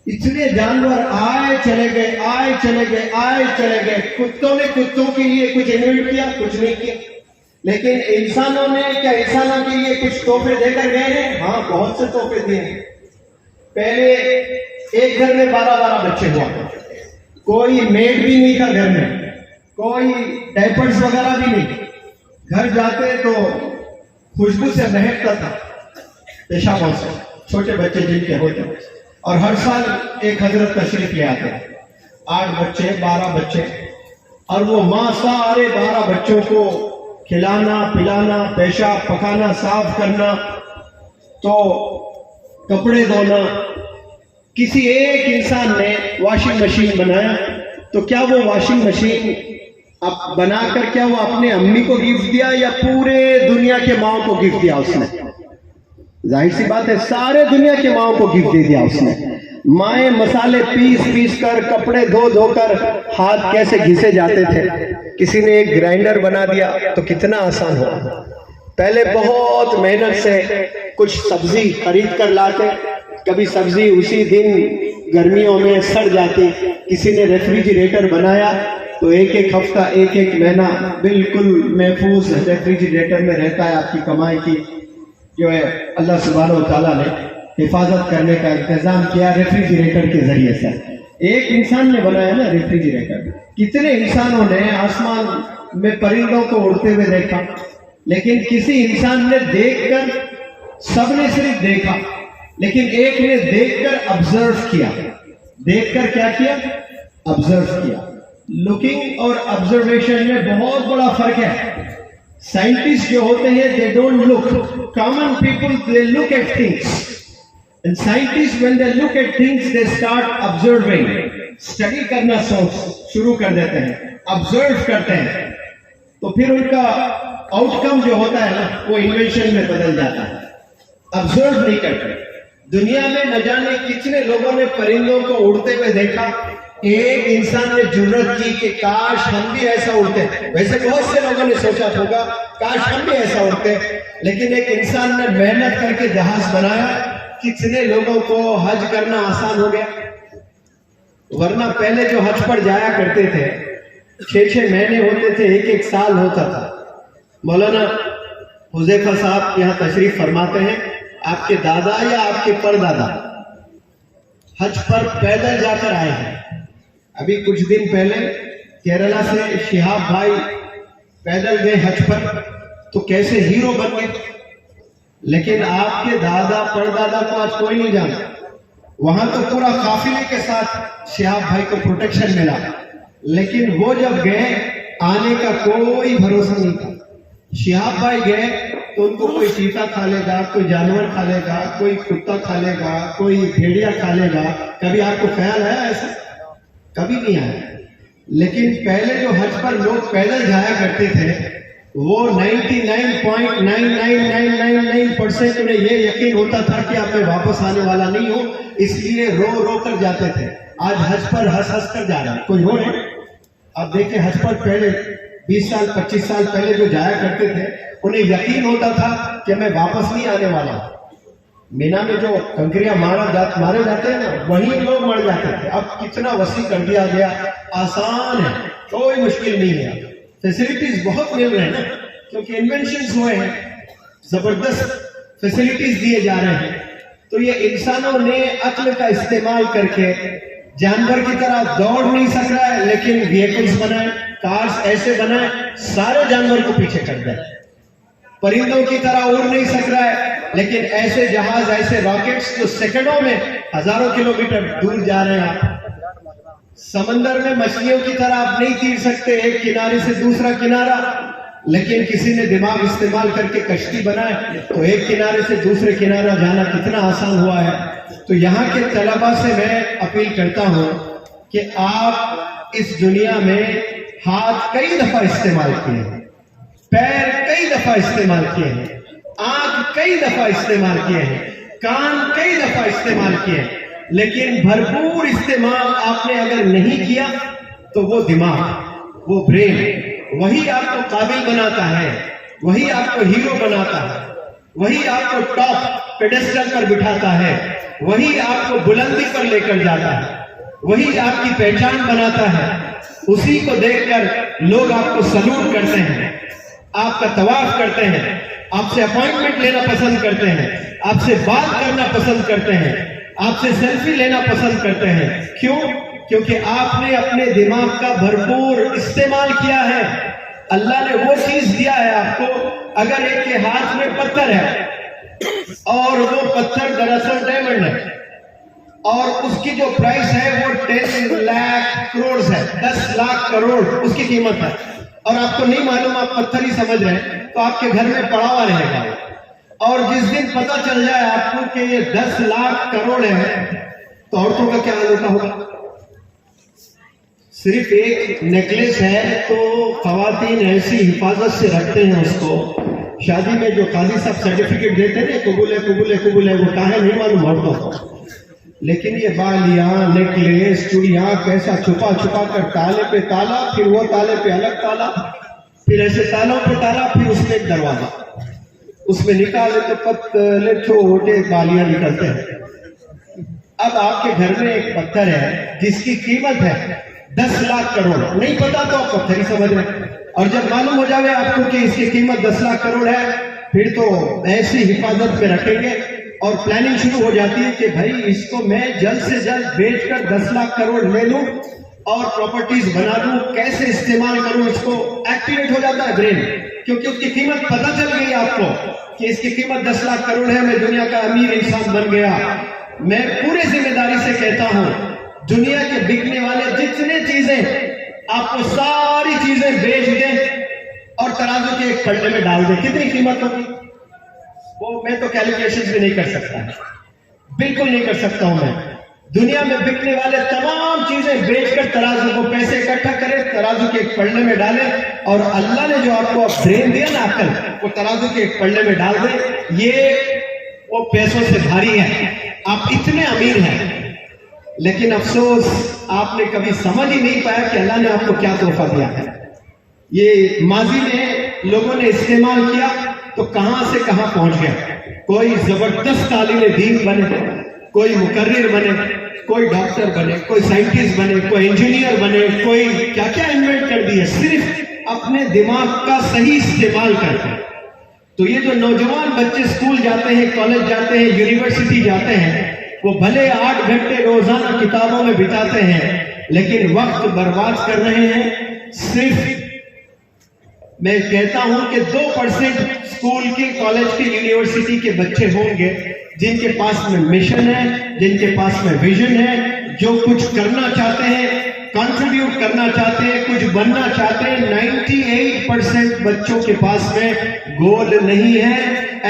اتنے جانور آئے چلے گئے، آئے چلے گئے، آئے چلے گئے. کتوں نے کتوں کے لیے کچھ انوینٹ کیا؟ کچھ نہیں کیا. لیکن انسانوں نے کیا انسانوں کے لیے کچھ تحفے دے کر گئے ہیں؟ ہاں، بہت سے تحفے دیے ہیں. پہلے ایک گھر میں 12 بچے ہوا، کوئی میڈ بھی نہیں تھا گھر میں، کوئی ڈائپرز وغیرہ بھی نہیں. گھر جاتے تو خوشبو سے مہکتا تھا، پیشابوں سے، چھوٹے بچے جن کے ہوتے. اور ہر سال ایک حضرت تشریف لے آتے، 8 بچے 12 بچے، اور وہ ماں سارے 12 بچوں کو کھلانا پلانا، پیشاب پکانا، صاف کرنا، تو کپڑے دھونا. کسی ایک انسان نے واشنگ مشین بنایا تو کیا وہ واشنگ مشین بنا کر کیا وہ اپنے امی کو گفٹ دیا یا پورے دنیا کے ماؤں کو گفٹ دیا؟ اس نے ظاہر سی بات ہے سارے دنیا کے ماؤں کو گفٹ دے دیا اس نے. مائیں مسالے پیس کر، کپڑے دھو کر ہاتھ کیسے گھسے جاتے تھے، کسی نے ایک گرائنڈر بنا دیا تو کتنا آسان ہو. پہلے بہت محنت سے کچھ سبزی خرید کر لاتے، کبھی سبزی اسی دن گرمیوں میں سڑ جاتی. کسی نے ریفریجریٹر بنایا تو ایک ہفتہ ایک مہینہ بالکل محفوظ ریفریجریٹر میں رہتا ہے. آپ کی کمائی کی جو ہے اللہ سبحانہ و تعالیٰ نے حفاظت کرنے کا انتظام کیا ریفریجریٹر کے ذریعے سے. ایک انسان نے بنایا نا ریفریجریٹر. کتنے انسانوں نے آسمان میں پرندوں کو اڑتے ہوئے دیکھا، لیکن کسی انسان نے دیکھ کر، سب نے صرف دیکھا، لیکن ایک نے دیکھ کر آبزرو کیا۔ دیکھ کر کیا کیا؟ آبزرو کیا۔ لوکنگ اور آبزرویشن میں بہت بڑا فرق ہے۔ سائنٹسٹ جو ہوتے ہیں they don't look. Common people they look at things. And scientists when they look at things they start observing. Study کرنا شروع کر دیتے ہیں، آبزرو کرتے ہیں، تو پھر ان کا آؤٹ کم جو ہوتا ہے نا وہ انوینشن میں بدل جاتا ہے۔ آبزرو نہیں کرتے۔ دنیا میں نہ جانے کتنے لوگوں نے پرندوں کو اڑتے ہوئے دیکھا، ایک انسان نے جرت کی کہ کاش ہم بھی ایسا اڑتے۔ ویسے بہت سے لوگوں نے سوچا ہوگا کاش ہم بھی ایسا اڑتے، لیکن ایک انسان نے محنت کر کے جہاز بنایا، کتنے لوگوں کو حج کرنا آسان ہو گیا۔ ورنہ پہلے جو حج پر جایا کرتے تھے 6 مہینے ہوتے تھے، 1 سال ہوتا تھا۔ مولانا حذیفہ صاحب یہاں تشریف فرماتے ہیں، آپ کے دادا یا آپ کے پردادا حج پر پیدل جا کر آئے ہیں۔ ابھی کچھ دن پہلے کیرلا سے شہاب بھائی پیدل گئے حج پر، تو کیسے ہیرو بن گئے۔ لیکن آپ کے دادا پردادا کو آج کوئی نہیں جانتا۔ وہاں تو پورا قافلے کے ساتھ شہاب بھائی کو پروٹیکشن ملا، لیکن وہ جب گئے آنے کا کوئی بھروسہ نہیں تھا۔ شہاب بھائی گئے تو ان کو کوئی چیتا کھا لے گا، کوئی جانور کھا لے گا، کوئی کتا کھا لے گا، کوئی بھیڑیا کھا لے گا۔ کبھی آپ کو خیال آیا ایسا؟ کبھی نہیں آیا۔ لیکن پہلے جو حج پر لوگ پیدل جایا کرتے تھے وہ 99.99999% انہیں یہ یقین ہوتا تھا کہ اب میں واپس آنے والا نہیں ہوں، اس لیے رو رو کر جاتے تھے۔ آج حج پر ہنس ہنس کر جا رہا ہے، کوئی ہو نہیں۔ اب دیکھیں حج پر پہلے 20 سال 25 سال پہلے جو جایا کرتے تھے انہیں یقین ہوتا تھا کہ میں واپس نہیں آنے والا ہوں۔ مینا میں جو کنکریاں مارے جاتے ہیں نا وہیں لوگ مر جاتے تھے۔ اب کتنا وسیع کر دیا گیا، آسان ہے، کوئی مشکل نہیں ہے۔ فیسلٹیز بہت مل رہے ہیں نا، کیونکہ انوینشنز ہوئے ہیں، زبردست فیسلٹیز دیے جا رہے ہیں۔ تو یہ انسانوں نے عقل کا استعمال کر کے جانور کی طرح دوڑ نہیں سک رہا ہے، لیکن ویکلز بنائے، کارز ایسے بنائے سارے جانور کو پیچھے کر دیں۔ پرندوں کی طرح اڑ نہیں سک رہا ہے، لیکن ایسے جہاز، ایسے راکٹس جو سیکنڈوں میں ہزاروں کلومیٹر دور جا رہے ہیں۔ سمندر میں مچھلیوں کی طرح آپ نہیں تیر سکتے ایک کنارے سے دوسرا کنارہ، لیکن کسی نے دماغ استعمال کر کے کشتی بنائے تو ایک کنارے سے دوسرے کنارہ جانا کتنا آسان ہوا ہے۔ تو یہاں کے طلباء سے میں اپیل کرتا ہوں کہ آپ اس دنیا میں ہاتھ کئی دفعہ استعمال کیے ہیں، پیر کئی دفعہ استعمال کیے ہیں، آنکھ کئی دفعہ استعمال کیے ہیں، کان کئی دفعہ استعمال کیے ہیں، لیکن بھرپور استعمال آپ نے اگر نہیں کیا تو وہ دماغ، وہ برین، وہی آپ کو قابل بناتا ہے، وہی آپ کو ہیرو بناتا ہے، وہی آپ کو ٹاپ پیڈسٹل پر بٹھاتا ہے، وہی آپ کو بلندی پر لے کر جاتا ہے، وہی آپ کی پہچان بناتا ہے۔ اسی کو دیکھ کر لوگ آپ کو سلوٹ کرتے ہیں، آپ کا طواف کرتے ہیں، آپ سے اپوائنٹمنٹ لینا پسند کرتے ہیں، آپ سے بات کرنا پسند کرتے ہیں، آپ سے سیلفی لینا پسند کرتے ہیں۔ کیوں؟ کیونکہ آپ نے اپنے دماغ کا بھرپور استعمال کیا ہے۔ اللہ نے وہ چیز دیا ہے آپ کو، اگر ایک کے ہاتھ میں پتھر ہے اور وہ پتھر دراصل ڈائمنڈ ہے اور اس کی جو پرائس ہے وہ 10 لاکھ کروڑ ہے، 10 لاکھ کروڑ اس کی قیمت ہے، اور آپ کو نہیں معلوم، آپ پتھر ہی سمجھ رہے ہیں، تو آپ کے گھر میں پڑا ہوا رہے گا۔ اور جس دن پتہ چل جائے آپ کو کہ یہ 10 لاکھ کروڑ ہے تو عورتوں کا کیا حال ہوتا ہوگا؟ صرف ایک نیکلیس ہے تو خواتین ایسی حفاظت سے رکھتے ہیں اس کو، شادی میں جو قاضی صاحب سرٹیفکیٹ دیتے ہیں قبول ہے قبول ہے قبول ہے، وہ کہاں ہے نہیں معلوم عورتوں کو۔ لیکن یہ بالیاں، نیکلیس، چوڑیاں کیسا چھپا چھپا کر تالے پہ تالا، پھر وہ تالے پہ الگ تالا، پھر ایسے تالوں پہ تالا، پھر اس میں ایک دروازہ، اس میں نکالے تو پتلے چھوٹے بالیاں نکلتے ہیں۔ اب آپ کے گھر میں ایک پتھر ہے جس کی قیمت ہے 10 لاکھ کروڑ، نہیں پتا تو آپ پتھر ہی سمجھ رہے ہیں، اور جب معلوم ہو جائے آپ کو کہ اس کی قیمت 10 لاکھ کروڑ ہے پھر تو ایسی حفاظت میں رکھیں گے اور پلاننگ شروع ہو جاتی ہے کہ بھائی اس کو میں جلد سے جلد بیچ کر 10 لاکھ کروڑ لے لوں، اور پراپرٹیز بنا لوں، کیسے استعمال کروں اس کو، ایکٹیویٹ ہو جاتا ہے برین، کیونکہ اس کی قیمت پتہ چل گئی آپ کو کہ اس کی قیمت 10 لاکھ کروڑ ہے، میں دنیا کا امیر انسان بن گیا۔ میں پورے ذمہ داری سے کہتا ہوں، دنیا کے بکنے والے جتنے چیزیں آپ کو ساری چیزیں بیچ دیں اور ترازو کے ایک پلڑے میں ڈال دیں، کتنی قیمت ہوگی وہ میں تو کیلکولیشن بھی نہیں کر سکتا، بالکل نہیں کر سکتا ہوں میں۔ دنیا میں بکنے والے تمام چیزیں بیچ کر ترازو کو پیسے اکٹھا کرے، ترازو کے ایک پلڑے میں ڈالے، اور اللہ نے جو آپ کو برین دیا نا عقل، وہ ترازو کے ایک پلڑے میں ڈال دے، یہ وہ پیسوں سے بھاری ہے، آپ اتنے امیر ہیں، لیکن افسوس آپ نے کبھی سمجھ ہی نہیں پایا کہ اللہ نے آپ کو کیا تحفہ دیا ہے۔ یہ ماضی میں لوگوں نے استعمال کیا تو کہاں سے کہاں پہنچ گیا، کوئی زبردست عالم دین بنے، کوئی مقرر بنے، کوئی ڈاکٹر بنے، کوئی سائنٹسٹ بنے، کوئی انجینئر بنے، کوئی کیا کیا انوینٹ کر دیا صرف اپنے دماغ کا صحیح استعمال کرتے ہیں۔ تو یہ جو نوجوان بچے اسکول جاتے ہیں، کالج جاتے ہیں، یونیورسٹی جاتے ہیں، وہ بھلے 8 گھنٹے روزانہ کتابوں میں بتاتے ہیں، لیکن وقت برباد کر رہے ہیں۔ صرف میں کہتا ہوں کہ 2% اسکول کی، کالج کی، یونیورسٹی کے بچے ہوں گے جن کے پاس میں مشن ہے، جن کے پاس میں ویژن ہے، جو کچھ کرنا چاہتے ہیں، کنٹریبیوٹ کرنا چاہتے ہیں، کچھ بننا چاہتے ہیں۔ 98% بچوں کے پاس میں گول نہیں ہے۔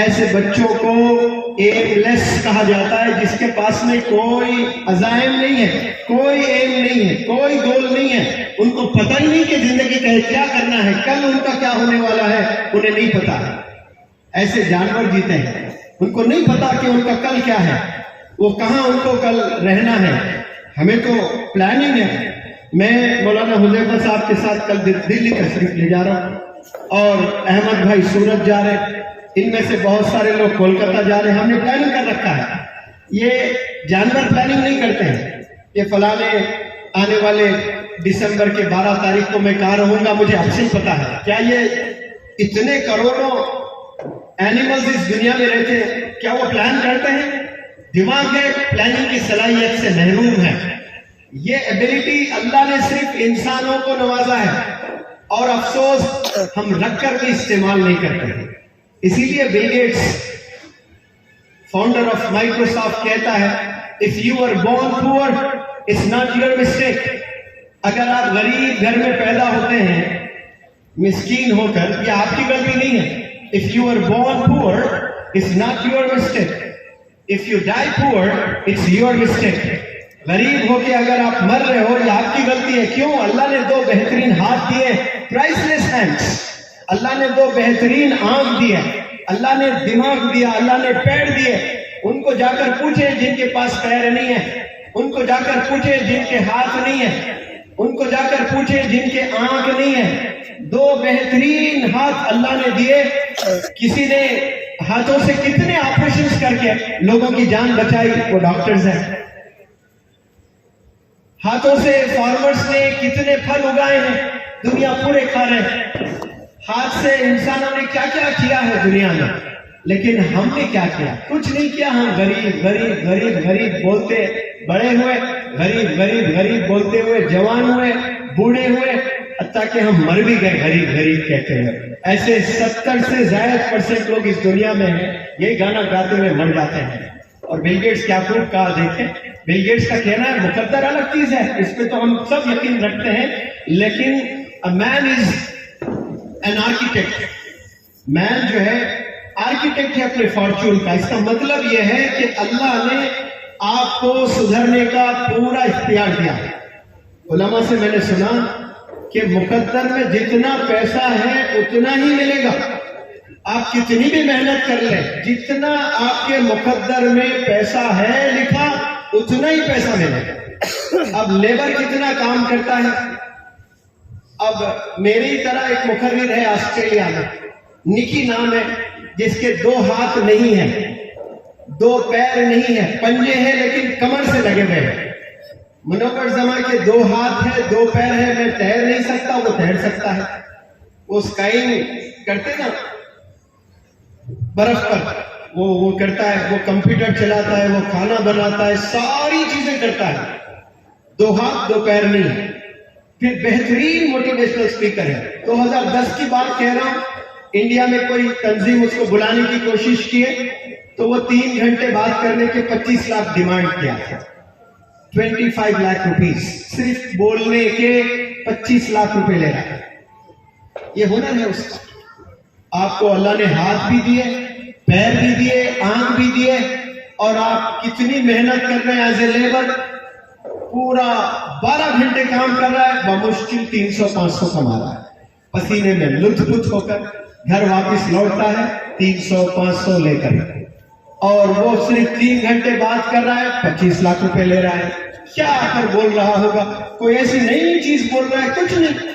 ایسے بچوں کو ایم لیس کہا جاتا ہے، جس کے پاس میں کوئی عزائم نہیں ہے، کوئی ایم نہیں ہے، کوئی گول نہیں ہے، ان کو پتہ ہی نہیں کہ زندگی کا کیا کرنا ہے، کل ان کا کیا ہونے والا ہے، انہیں نہیں پتا ہے۔ ایسے جانور جیتے ہیں، ان کو نہیں پتا کہ ان کا کل کیا ہے، وہ کہاں ان کو کل رہنا ہے۔ ہمیں تو پلاننگ ہے۔ میں مولانا حذیفہ صاحب کے ساتھ کل دلی تشریف لے جا رہا ہوں، اور احمد بھائی سورت جا رہے ہیں، ان میں سے بہت سارے لوگ کولکتہ جا رہے ہیں۔ ہم نے پلاننگ کر رکھا ہے۔ یہ جانور پلاننگ نہیں کرتے ہیں، یہ فلانے آنے والے دسمبر کے 12 تاریخ کو میں کہاں رہوں گا، مجھے اب سے ہی پتا ہے۔ کیا یہ اتنے کروڑوں اینیملز اس دنیا میں رہتے ہیں، کیا وہ پلان کرتے ہیں؟ دماغ ہے، پلاننگ کی صلاحیت سے محروم ہے۔ یہ ایبیلٹی اللہ نے صرف انسانوں کو نوازا ہے، اور افسوس ہم رکھ کر بھی استعمال نہیں کرتے ہیں۔ اسی لیے Bill Gates, founder of Microsoft, کہتا ہے if you were born poor it's not your mistake۔ اگر آپ غریب گھر میں پیدا ہوتے ہیں مسکین ہو کر، یہ آپ کی غلطی نہیں ہے۔ if you were born poor it's not your mistake، if you die poor it's your mistake۔ غریب ہو کے اگر آپ مر رہے ہو، یہ آپ کی غلطی ہے۔ کیوں؟ اللہ نے 2 بہترین ہاتھ دیے، پرائس لیس ہینڈس۔ اللہ نے 2 بہترین آنکھ دیے، اللہ نے دماغ دیا، اللہ نے پیر دیے۔ ان کو جا کر پوچھے جن کے پاس پیر نہیں ہے، ان کو جا کر پوچھے جن کے ہاتھ نہیں ہے، ان کو جا کر پوچھے جن کے آنکھ نہیں ہے۔ 2 بہترین ہاتھ اللہ نے دیے۔ کسی نے ہاتھوں سے کتنے آپریشنز کر کے لوگوں کی جان بچائی، وہ ڈاکٹرز ہیں۔ ہاتھوں سے فارمرز نے کتنے پھل اگائے ہیں، دنیا پورے کھا رہے ہیں۔ ہاتھ سے انسانوں نے کیا کیا کیا ہے دنیا میں، لیکن ہم نے کیا کیا؟ کچھ نہیں کیا۔ ہم غریب غریب غریب غریب بولتے بڑے ہوئے، غریب غریب غریب بولتے ہوئے جوان ہوئے، بوڑھے ہوئے، حتیٰ کہ ہم مر بھی گئے غریب غریب کہتے ہوئے۔ ایسے 70 سے زائد % لوگ اس دنیا میں ہیں، یہ گانا گاتے ہوئے مر جاتے ہیں۔ اور بل گیٹس کیا خوب کہا، دیکھیں بل گیٹس کا کہنا ہے مقدر الگ چیز ہے، اس پہ تو ہم سب یقین رکھتے ہیں، لیکن a man is an architect۔ مین جو ہے آرکیٹیکٹ ہے اپنے فارچون کا۔ اس کا مطلب یہ ہے کہ اللہ نے آپ کو سدھرنے کا پورا اختیار دیا۔ علماء سے میں نے سنا کہ مقدر میں جتنا پیسہ ہے اتنا ہی ملے گا، آپ کتنی بھی محنت کر لیں، جتنا آپ کے مقدر میں پیسہ ہے لکھا اتنا ہی پیسہ ملے گا۔ اب لیبر کتنا کام کرتا ہے؟ اب میری طرح ایک مقرر ہے آسٹریلیا میں، نکی نام ہے، جس کے 2 ہاتھ نہیں ہیں، 2 پیر نہیں ہیں، پنجے ہیں لیکن کمر سے لگے ہوئے ہیں۔ منور زمان کے 2 ہاتھ ہیں، 2 پیر ہیں، میں تیر نہیں سکتا، وہ تیر سکتا ہے۔ وہ اسکائنگ کرتے نا برف پر، وہ کرتا ہے، وہ کمپیوٹر چلاتا ہے، وہ کھانا بناتا ہے، ساری چیزیں کرتا ہے۔ 2 ہاتھ 2 پیر نہیں، پھر بہترین موٹیویشنل اسپیکر ہے. 2010 کی بات کہہ رہا ہوں, انڈیا میں کوئی تنظیم اس کو بلانے کی کوشش کیے تو وہ 3 گھنٹے بات کرنے کے 25 لاکھ ڈیمانڈ کیا تھا. 25 لاکھ روپیز صرف بولنے کے 25 لاکھ روپے لے رہا ہے. یہ ہنر ہے اس کا. آپ کو اللہ نے ہاتھ بھی دیے, پیر بھی دیے, آنکھ بھی دیے, اور آپ کتنی محنت کر رہے ہیں ایز اے لیبر, پورا 12 گھنٹے کام کر رہا ہے, بمشکل 300-500 کما رہا ہے, پسینے میں لطف پت ہو کر گھر واپس لوٹتا ہے 300-500 لے کر, اور وہ صرف 3 گھنٹے بات کر رہا ہے, 25 لاکھ روپے لے رہا ہے. کیا آ کر بول رہا ہوگا؟ کوئی ایسی نئی چیز بول رہا ہے؟ کچھ نہیں.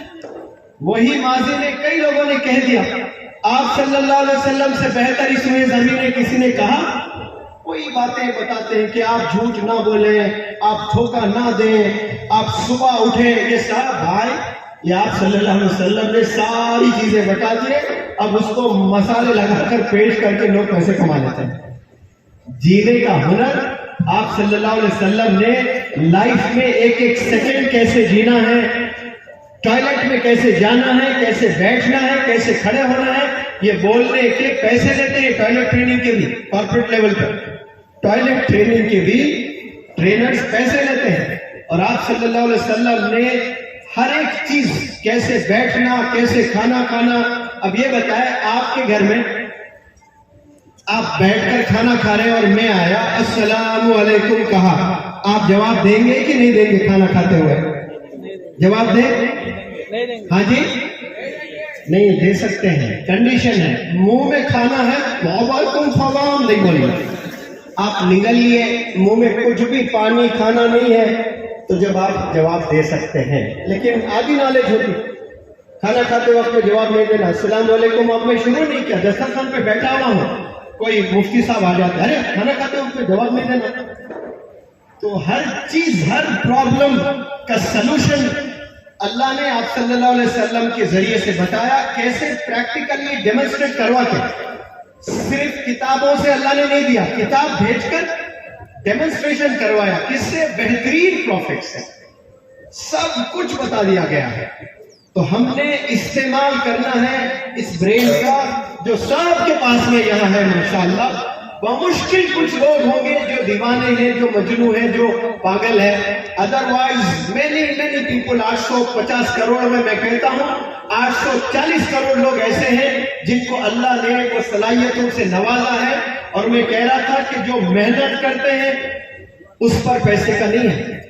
وہی ماضی میں کئی لوگوں نے کہہ دیا. آپ صلی اللہ علیہ وسلم سے بہتر اس میں زمین کسی نے کہا؟ کوئی باتیں بتاتے ہیں کہ آپ جھوٹ نہ بولیں, آپ دھوکہ نہ دیں, آپ صبح اٹھیں. یہ سب بھائی, یہ آپ صلی اللہ علیہ وسلم نے ساری چیزیں بتا دیے, اب اس کو مسالے لگا کر پیش کر کے لوگ پیسے کما لیتے ہیں. جینے کا ہنر آپ صلی اللہ علیہ وسلم نے لائف میں ایک ایک سیکنڈ کیسے جینا ہے, ٹوائلٹ میں کیسے جانا ہے, کیسے بیٹھنا ہے, کیسے کھڑے ہونا ہے, یہ بولنے کے پیسے لیتے ہیں. ٹوائلٹ ٹریننگ کے بھی کارپوریٹ لیول پر ٹوائلٹ ٹریننگ کے بھی ٹرینرز پیسے لیتے ہیں. اور آپ صلی اللہ علیہ وسلم نے ہر ایک چیز, کیسے بیٹھنا, کیسے کھانا کھانا. اب یہ بتائیں, آپ کے گھر میں آپ بیٹھ کر کھانا کھا رہے ہیں اور میں آیا, السلام علیکم کہا, آپ جواب دیں گے کہ نہیں دیں گے؟ کھانا کھاتے ہوئے جواب دیں؟ ہاں جی, نہیں دے سکتے ہیں, کنڈیشن ہے. منہ میں کھانا ہے, وعلیکم السلام نہیں بولیں گے. آپ نگل لیے, منہ میں کچھ بھی پانی کھانا نہیں ہے تو جب آپ جواب دے سکتے ہیں. لیکن آدھی نالج ہوتی, کھانا کھاتے وقت میں جواب نہیں دینا. السلام علیکم اب میں شروع نہیں کیا, دسترخوان پہ بیٹھا ہوا ہوں, کوئی مفتی صاحب آ جاتے ہیں, ارے کھانا کھاتے وقت میں جواب نہیں دینا. تو ہر چیز, ہر پرابلم کا سلوشن اللہ نے آپ صلی اللہ علیہ وسلم کے ذریعے سے بتایا. کیسے؟ پریکٹیکلی ڈیمونسٹریٹ کروا کے. صرف کتابوں سے اللہ نے نہیں دیا, کتاب بھیج کر ڈیمونسٹریشن کروایا. کس سے؟ بہترین پروفٹ سے سب کچھ بتا دیا گیا ہے. تو ہم نے استعمال کرنا ہے اس برین کا جو سب کے پاس میں یہاں ہے ماشاءاللہ. بمشکل کچھ لوگ ہوں گے جو دیوانے ہیں, جو مجنو ہیں, جو پاگل ہیں. ادروائز مینی پیپل, 850 کروڑ میں کہتا ہوں 840 کروڑ لوگ ایسے ہیں جن کو اللہ نے وہ صلاحیتوں سے نوازا ہے. اور میں کہہ رہا تھا کہ جو محنت کرتے ہیں اس پر پیسے کا نہیں ہے.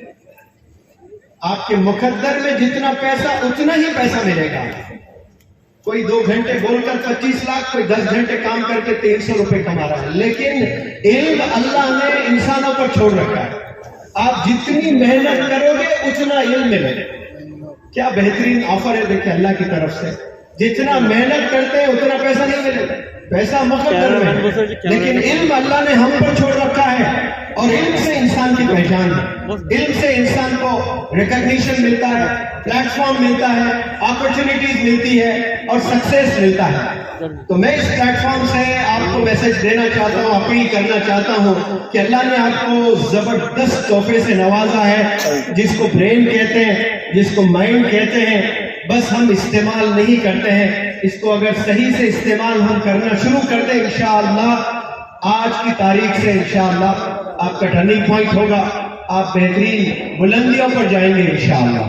آپ کے مقدر میں جتنا پیسہ اتنا ہی پیسہ ملے گا. کوئی 2 گھنٹے بول کر 25 لاکھ, کوئی 10 گھنٹے کام کر کے 300 روپے کما رہا ہے. لیکن علم اللہ نے انسانوں پر چھوڑ رکھا ہے. آپ جتنی محنت کرو گے اتنا علم ملے گا. کیا بہترین آفر ہے دیکھیں اللہ کی طرف سے. جتنا محنت کرتے ہیں اتنا پیسہ نہیں ملے گا, پیسہ مقدر میں, لیکن علم اللہ نے ہم پر چھوڑ رکھا ہے. اور علم سے انسان کی پہچان ہے, علم سے انسان کو ریکگنیشن ملتا ہے, پلیٹ فارم ملتا ہے, اپرچونٹیز ملتی ہے اور سکسیس ملتا ہے. تو میں اس پلیٹ فارم سے آپ کو میسج دینا چاہتا ہوں, اپیل کرنا چاہتا ہوں کہ اللہ نے آپ کو زبردست تحفے سے نوازا ہے, جس کو برین کہتے ہیں, جس کو مائنڈ کہتے ہیں. بس ہم استعمال نہیں کرتے ہیں اس کو. اگر صحیح سے استعمال ہم کرنا شروع کر دیں انشاءاللہ, آج کی تاریخ سے انشاءاللہ آپ کا ٹرننگ پوائنٹ ہوگا, آپ بہترین بلندیوں پر جائیں گے انشاءاللہ.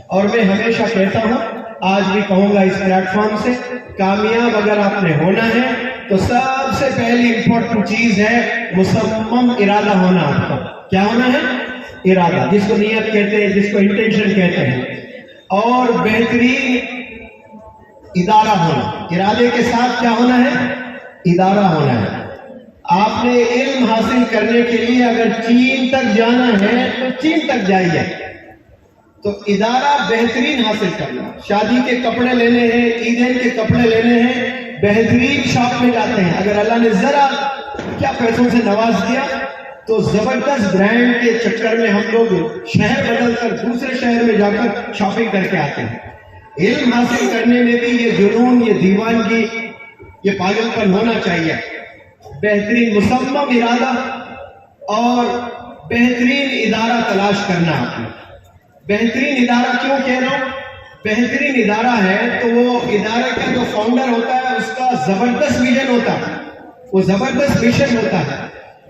اور میں ہمیشہ کہتا ہوں, آج بھی کہوں گا اس پلیٹ فارم سے, کامیاب اگر آپ نے ہونا ہے تو سب سے پہلی امپورٹنٹ چیز ہے مصمم ارادہ ہونا. آپ کا کیا ہونا ہے؟ ارادہ, جس کو نیت کہتے ہیں, جس کو انٹینشن کہتے ہیں. اور بہترین ادارہ ہونا. ارادے کے ساتھ کیا ہونا ہے؟ ادارہ ہونا ہے. آپ نے علم حاصل کرنے کے لیے اگر چین تک جانا ہے تو چین تک جائیے. تو ادارہ بہترین حاصل کرنا. شادی کے کپڑے لینے ہیں, عیدین کے کپڑے لینے ہیں, بہترین شاپ میں جاتے ہیں. اگر اللہ نے ذرا کیا پیسوں سے نواز دیا تو زبردست برانڈ کے چکر میں ہم لوگ شہر بدل کر دوسرے شہر میں جا کر شاپنگ کر کے آتے ہیں. علم حاصل کرنے میں بھی یہ جنون, یہ دیوانگی, یہ پاگل پن ہونا چاہیے. بہترین مصمم ارادہ اور بہترین ادارہ تلاش کرنا. آپ نے بہترین ادارہ کیوں کہہ رہا ہوں؟ بہترین ادارہ ہے تو وہ ادارے کا جو فاؤنڈر ہوتا ہے اس کا زبردست ویژن ہوتا ہے، وہ زبردست مشن ہوتا ہے،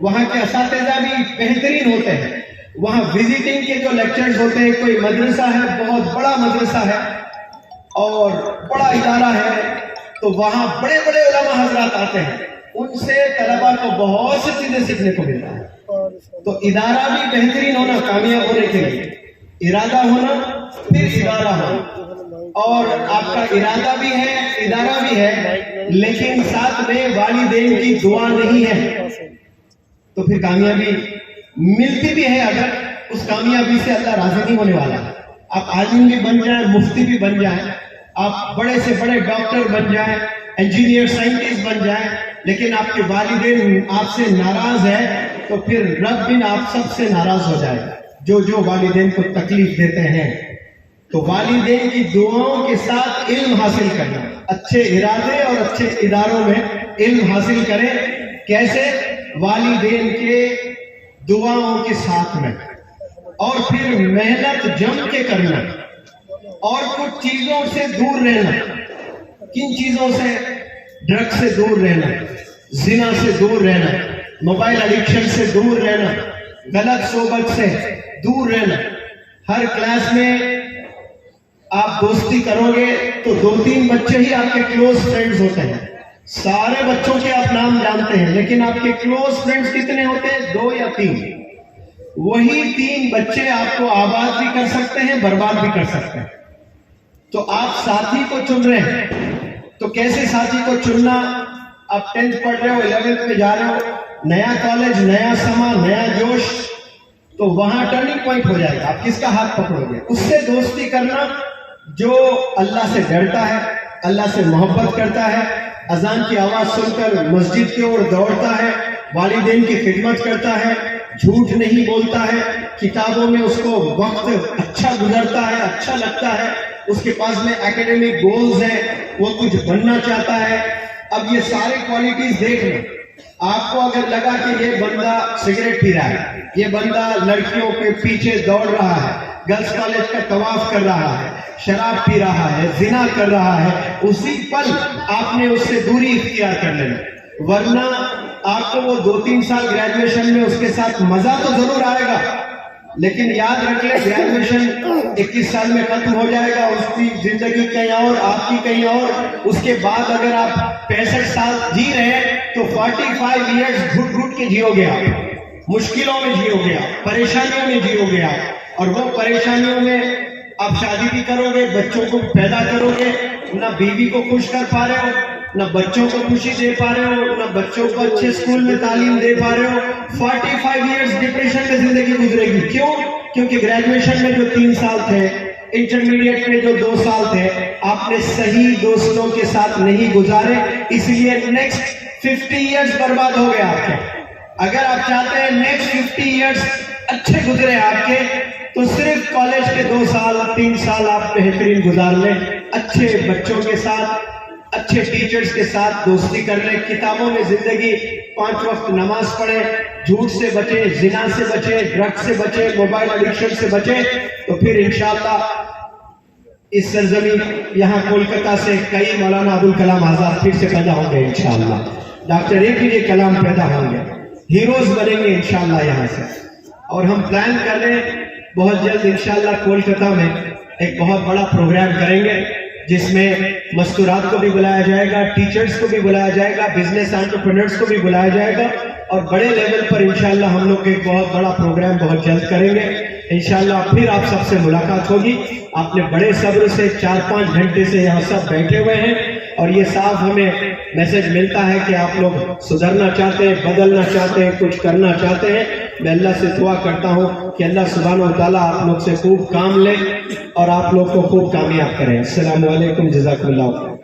وہاں کے اساتذہ بھی بہترین ہوتے ہیں، وہاں وزٹنگ کے جو لیکچرز ہوتے ہیں، کوئی مدرسہ ہے بہت بڑا مدرسہ ہے اور بڑا ادارہ ہے تو وہاں بڑے بڑے علماء حضرات آتے ہیں، ان سے طلباء کو بہت سی چیزیں سیکھنے کو ملتا ہے۔ تو ادارہ بھی بہترین ہونا کامیاب ہونے کے لیے ارادہ ہونا پھر ادارہ ہونا، اور آپ کا ارادہ بھی ہے ادارہ بھی ہے لیکن ساتھ میں والدین کی دعا نہیں ہے تو پھر کامیابی ملتی بھی ہے اگر اس کامیابی سے اللہ راضی نہیں ہونے والا۔ آپ عالم بھی بن جائیں، مفتی بھی بن جائیں، آپ بڑے سے بڑے ڈاکٹر بن جائیں، انجینئر سائنٹسٹ بن جائیں، لیکن آپ کے والدین آپ سے ناراض ہے تو پھر رب بھی آپ سب سے ناراض ہو جائے گا، جو والدین کو تکلیف دیتے ہیں۔ تو والدین کی دعاؤں کے ساتھ علم حاصل کرنا، اچھے ارادے اور اچھے اداروں میں علم حاصل کریں۔ کیسے؟ والدین کے دعاؤں کے ساتھ میں، اور پھر محنت جم کے کرنا، اور کچھ چیزوں سے دور رہنا۔ کن چیزوں سے؟ ڈرگ سے دور رہنا، زنا سے دور رہنا، موبائل ایڈکشن سے دور رہنا، غلط صحبت سے دور رہنا۔ ہر کلاس میں آپ دوستی کرو گے تو 2-3 بچے ہی آپ کے کلوز فرینڈز ہوتے ہیں، سارے بچوں کے آپ نام جانتے ہیں لیکن آپ کے کلوز فرینڈز کتنے ہوتے ہیں؟ 2 یا 3۔ وہی 3 بچے آپ کو آباد بھی کر سکتے ہیں، برباد بھی کر سکتے ہیں۔ تو آپ ساتھی کو چن رہے ہیں تو کیسے ساتھی کو چننا؟ آپ 10th پڑھ رہے ہو، 11th میں جا رہے ہو، نیا کالج، نیا سما، نیا جوش، تو وہاں ٹرننگ پوائنٹ ہو جائے گا۔ آپ کس کا ہاتھ پکڑو گے؟ اس سے دوستی کرنا جو اللہ سے ڈرتا ہے، اللہ سے محبت کرتا ہے، اذان کی آواز سن کر مسجد کی اور دوڑتا ہے، والدین کی خدمت کرتا ہے، جھوٹ نہیں بولتا ہے، کتابوں میں اس کو وقت اچھا گزرتا ہے، اچھا لگتا ہے، اس کے پاس میں ایکیڈیمک گولز ہیں، وہ کچھ بننا چاہتا ہے۔ اب یہ سارے کوالٹیز دیکھ لیں۔ آپ کو اگر لگا کہ یہ بندہ سگریٹ پی رہا ہے، یہ بندہ لڑکیوں کے پیچھے دوڑ رہا ہے، گرلز کالج کا طواف کر رہا ہے، شراب پی رہا ہے، زنا کر رہا ہے، اسی پل آپ نے اس سے دوری اختیار کر لینا، ورنہ آپ کو وہ 2-3 سال گریجویشن میں اس کے ساتھ مزہ تو ضرور آئے گا، لیکن یاد رکھ لیں گریجویشن 21 سال میں ختم ہو جائے گا، اس کی زندگی کہیں اور، آپ کی کہیں اور۔ اس کے بعد اگر آپ 65 سال جی رہے ہیں تو 45 ایئرز گھٹ گھٹ کے جیو گے، آپ مشکلوں میں جیو گے، آپ پریشانیوں میں جیو گے، آپ اور وہ پریشانیوں میں آپ شادی بھی کرو گے، بچوں کو پیدا کرو گے، نہ بیوی کو خوش کر پا رہے ہو، نہ بچوں کو خوشی دے پا رہے ہو، نہ بچوں کو اچھے اسکول میں تعلیم دے پا رہے ہو۔ 45 ایئرز ڈپریشن میں زندگی گزرے گی۔ کیوں؟ کیونکہ گریجویشن میں جو 3 سال تھے، انٹرمیڈیٹ میں جو 2 سال تھے، آپ نے صحیح دوستوں کے ساتھ نہیں گزارے، اس لیے نیکسٹ 50 ایئرز برباد ہو گئے آپ کے۔ اگر آپ چاہتے ہیں نیکسٹ 50 ایئرز اچھے گزرے آپ کے تو صرف کالج کے 2 سال 3 سال آپ بہترین گزار لیں، اچھے بچوں کے ساتھ، اچھے ٹیچرز کے ساتھ دوستی کر لیں، کتابوں میں زندگی 5 وقت نماز پڑھیں، جھوٹ سے بچیں، زنا سے بچیں، ڈرگ سے بچیں، موبائل ایڈکشن سے بچیں، تو پھر انشاءاللہ اس سرزمین یہاں کولکتہ سے کئی مولانا ابوالکلام آزاد پھر سے پیدا ہوں گے انشاءاللہ، ڈاکٹر APJ کلام پیدا ہوں گے، ہیروز بنیں گے انشاءاللہ یہاں سے۔ اور ہم پلان کر رہے ہیں بہت جلد انشاءاللہ کولکتہ میں ایک بہت بڑا پروگرام کریں گے جس میں مستورات کو بھی بلایا جائے گا، ٹیچرز کو بھی بلایا جائے گا، بزنس انٹرپرینرز کو بھی بلایا جائے گا، اور بڑے لیول پر انشاءاللہ ہم لوگ ایک بہت بڑا پروگرام بہت جلد کریں گے انشاءاللہ۔ پھر آپ سب سے ملاقات ہوگی۔ آپ نے بڑے صبر سے 4-5 گھنٹے سے یہاں سب بیٹھے ہوئے ہیں اور یہ صاف ہمیں میسج ملتا ہے کہ آپ لوگ سدھرنا چاہتے ہیں، بدلنا چاہتے ہیں، کچھ کرنا چاہتے ہیں۔ میں اللہ سے دعا کرتا ہوں کہ اللہ سبحانہ و تعالیٰ آپ لوگ سے خوب کام لے اور آپ لوگ کو خوب کامیاب کریں۔ السلام علیکم، جزاک اللہ۔